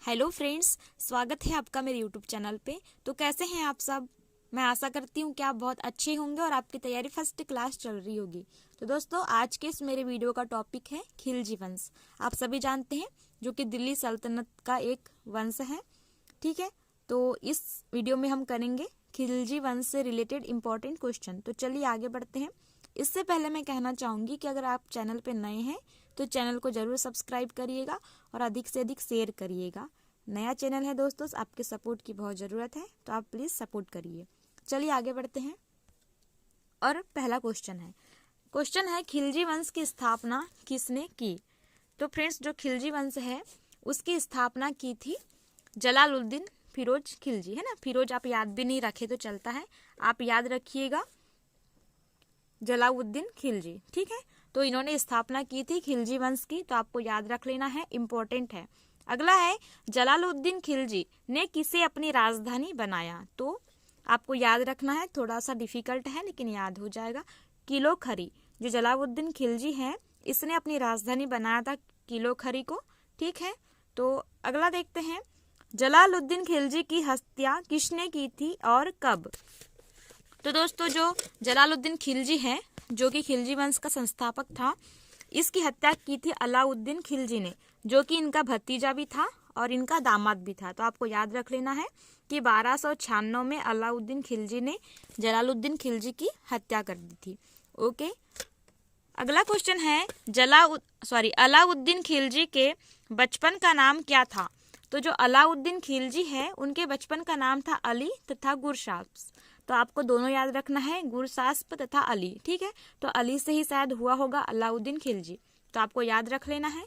Hello friends, स्वागत है आपका मेरे यूट्यूब चैनल पे। तो कैसे हैं आप सब? मैं आशा करती हूँ कि आप बहुत अच्छे होंगे और आपकी तैयारी फर्स्ट क्लास चल रही होगी। तो दोस्तों, आज के इस मेरे वीडियो का टॉपिक है खिलजी वंश। आप सभी जानते हैं जो कि दिल्ली सल्तनत का एक वंश है। ठीक है, तो इस वीडियो में हम करेंगे खिलजी वंश से रिलेटेड इंपॉर्टेंट क्वेश्चन। तो चलिए आगे बढ़ते हैं। इससे पहले मैं कहना चाहूँगी कि अगर आप चैनल पे नए हैं तो चैनल को ज़रूर सब्सक्राइब करिएगा और अधिक से अधिक शेयर करिएगा। नया चैनल है दोस्तों, आपके सपोर्ट की बहुत ज़रूरत है, तो आप प्लीज़ सपोर्ट करिए। चलिए आगे बढ़ते हैं और पहला क्वेश्चन है खिलजी वंश की स्थापना किसने की? तो फ्रेंड्स, जो खिलजी वंश है उसकी स्थापना की थी जलालुद्दीन फिरोज खिलजी, है ना। फिरोज आप याद भी नहीं रखे तो चलता है, आप याद रखिएगा जलालुद्दीन खिलजी। ठीक है, तो इन्होंने स्थापना की थी खिलजी वंश की, तो आपको याद रख लेना है, इम्पोर्टेंट है। अगला है जलालुद्दीन खिलजी ने किसे अपनी राजधानी बनाया? तो आपको याद रखना है, थोड़ा सा डिफिकल्ट है लेकिन याद हो जाएगा। किलो खरी, जो जलालुद्दीन खिलजी है इसने अपनी राजधानी बनाया था किलो खरी को। ठीक है, तो अगला देखते हैं जलालुद्दीन खिलजी की हत्या किसने की थी और कब? तो दोस्तों, जो जलालुद्दीन खिलजी है जो कि खिलजी वंश का संस्थापक था, इसकी हत्या की थी अलाउद्दीन खिलजी ने, जो कि इनका भतीजा भी था और इनका दामाद भी था। तो आपको याद रख लेना है कि 1296 में अलाउद्दीन खिलजी ने जलालुद्दीन खिलजी की हत्या कर दी थी। ओके, अगला क्वेश्चन है अलाउद्दीन खिलजी के बचपन का नाम क्या था? तो जो अलाउद्दीन खिलजी है उनके बचपन का नाम था अली तथा गुरशास्प। तो आपको दोनों याद रखना है, गुरशास्प तथा अली। ठीक है, तो अली से ही शायद हुआ होगा अलाउद्दीन खिलजी, तो आपको याद रख लेना है।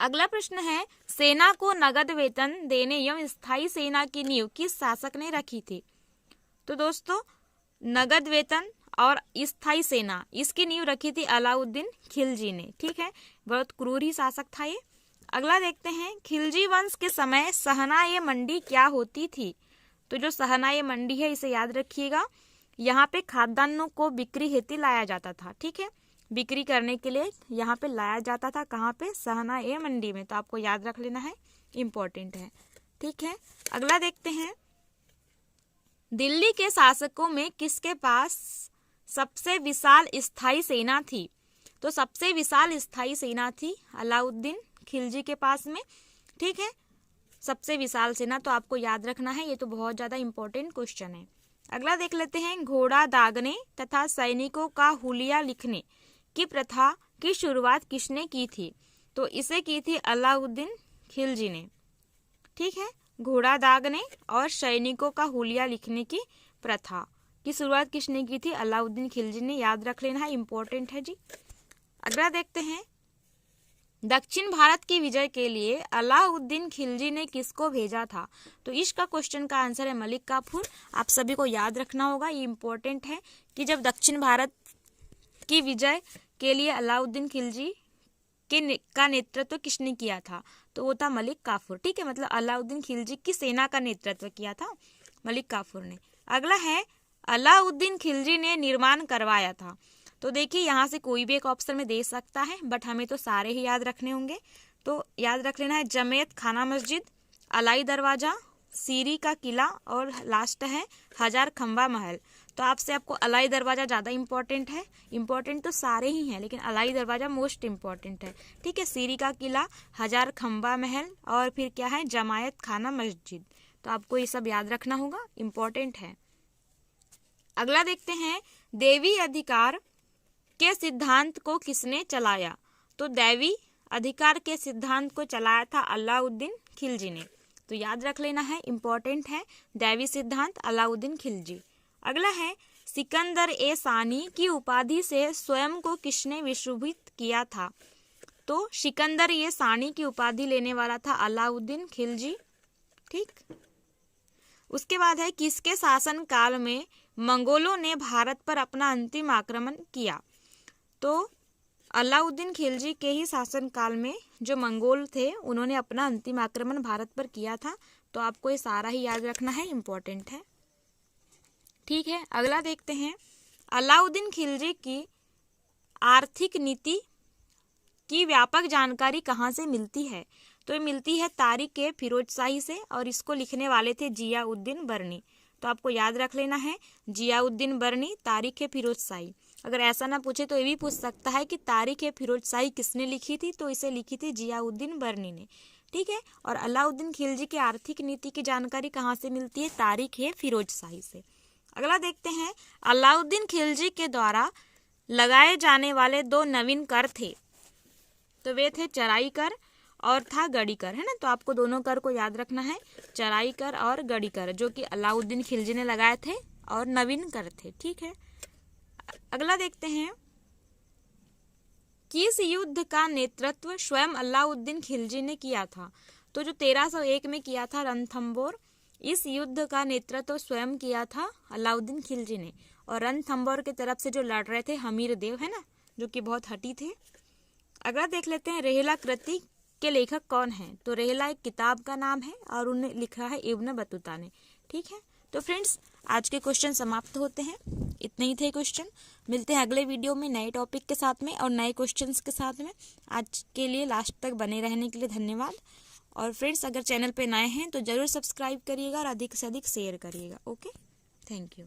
अगला प्रश्न है सेना को नगद वेतन देने एवं स्थायी सेना की नींव किस शासक ने रखी थी? तो दोस्तों, नगद वेतन और स्थायी सेना, इसकी नींव रखी थी अलाउद्दीन खिलजी ने। ठीक है, बहुत क्रूर ही शासक था ये। अगला देखते हैं खिलजी वंश के समय सहनाई मंडी क्या होती थी? तो जो सहनाई मंडी है इसे याद रखिएगा, यहाँ पे खाद्यान्नों को बिक्री हेतु लाया जाता था। ठीक है, बिक्री करने के लिए यहाँ पे लाया जाता था, कहाँ पे? सहनाई मंडी में। तो आपको याद रख लेना है, इम्पोर्टेंट है। ठीक है, अगला देखते हैं दिल्ली के शासकों में किसके पास सबसे विशाल स्थायी सेना थी? तो सबसे विशाल स्थायी सेना थी अलाउद्दीन खिलजी के पास में। ठीक है, सबसे विशाल सेना, तो आपको याद रखना है, ये तो बहुत ज्यादा इंपॉर्टेंट क्वेश्चन है। अगला देख लेते हैं घोड़ा दागने तथा सैनिकों का हुलिया लिखने की प्रथा की शुरुआत किसने की थी? तो इसे की थी अलाउद्दीन खिलजी ने। ठीक है, घोड़ा दागने और सैनिकों का हुलिया लिखने की प्रथा की शुरुआत किसने की थी? अलाउद्दीन खिलजी ने। याद रख लेना है, इंपॉर्टेंट है जी। अगला देखते हैं दक्षिण भारत की विजय के लिए अलाउद्दीन खिलजी ने किसको भेजा था? तो इसका क्वेश्चन का आंसर है मलिक काफूर। आप सभी को याद रखना होगा, ये इंपॉर्टेंट है कि जब दक्षिण भारत की विजय के लिए अलाउद्दीन खिलजी का नेतृत्व किसने किया था? तो वो था मलिक काफूर। ठीक है, मतलब अलाउद्दीन खिलजी की सेना का नेतृत्व किया था मलिक काफूर ने। अगला है अलाउद्दीन खिलजी ने निर्माण करवाया था। तो देखिए, यहाँ से कोई भी एक ऑप्शन में दे सकता है, बट हमें तो सारे ही याद रखने होंगे। तो याद रख लेना है जमेयत खाना मस्जिद, अलाई दरवाजा, सीरी का किला और लास्ट है हजार खंबा महल। तो आपको अलाई दरवाजा ज़्यादा इंपॉर्टेंट है, इंपॉर्टेंट तो सारे ही हैं लेकिन अलाई दरवाजा मोस्ट इंपॉर्टेंट है। ठीक है, सीरी का किला, हजार खंबा महल और फिर क्या है, जमायत खाना मस्जिद। तो आपको ये सब याद रखना होगा, इंपॉर्टेंट है। अगला देखते हैं देवी अधिकार के सिद्धांत को किसने चलाया? तो दैवी अधिकार के सिद्धांत को चलाया था अलाउद्दीन खिलजी ने। तो याद रख लेना है, इंपॉर्टेंट है, दैवी सिद्धांत अलाउद्दीन खिलजी। अगला है सिकंदर ए सानी की उपाधि से स्वयं को किसने विशोभित किया था? तो सिकंदर ए सानी की उपाधि लेने वाला था अलाउद्दीन खिलजी। ठीक, उसके बाद है किसके शासन काल में मंगोलों ने भारत पर अपना अंतिम आक्रमण किया? तो अलाउद्दीन खिलजी के ही शासन काल में जो मंगोल थे उन्होंने अपना अंतिम आक्रमण भारत पर किया था। तो आपको ये सारा ही याद रखना है, इंपॉर्टेंट है। ठीक है, अगला देखते हैं अलाउद्दीन खिलजी की आर्थिक नीति की व्यापक जानकारी कहाँ से मिलती है? तो ये मिलती है तारिक ए फिरोज शाही से और इसको लिखने वाले थे जियाउद्दीन बर्नी। तो आपको याद रख लेना है जियाउद्दीन बर्नी, तारिक ए फिरोज शाही। अगर ऐसा ना पूछे तो ये भी पूछ सकता है कि तारिक ए फिरोज शाही किसने लिखी थी, तो इसे लिखी थी जियाउद्दीन बर्नी ने। ठीक है। और अलाउद्दीन खिलजी की आर्थिक नीति की जानकारी कहाँ से मिलती है, तारिक ए फिरोज शाही से। अगला देखते हैं, अलाउद्दीन खिलजी के द्वारा लगाए जाने वाले 2 नवीन कर थे, तो वे थे चराई कर और था गड़ी कर, है ना। तो आपको दोनों कर को याद रखना है, चराई कर और गड़ी कर, जो कि अलाउद्दीन खिलजी ने लगाए थे और नवीन कर थे। ठीक है। अगला देखते हैं, किस युद्ध का नेतृत्व स्वयं अलाउद्दीन खिलजी ने किया था, तो जो 1301 में किया था रणथंबोर, इस युद्ध का नेतृत्व स्वयं किया था अलाउद्दीन खिलजी ने। और रणथंबोर की तरफ से जो लड़ रहे थे हमीर देव, है ना, जो कि बहुत हठी थे। अगला देख लेते हैं, रेहला कृति के लेखक कौन हैं, तो रेहला एक किताब का नाम है और उन्हें लिखा है इब्न बतूता ने। ठीक है। तो फ्रेंड्स, आज के क्वेश्चन समाप्त होते हैं, इतने ही थे क्वेश्चन। मिलते हैं अगले वीडियो में नए टॉपिक के साथ में और नए क्वेश्चंस के साथ में। आज के लिए लास्ट तक बने रहने के लिए धन्यवाद। और फ्रेंड्स, अगर चैनल पे नए हैं तो ज़रूर सब्सक्राइब करिएगा और अधिक से अधिक शेयर करिएगा। Okay, thank you.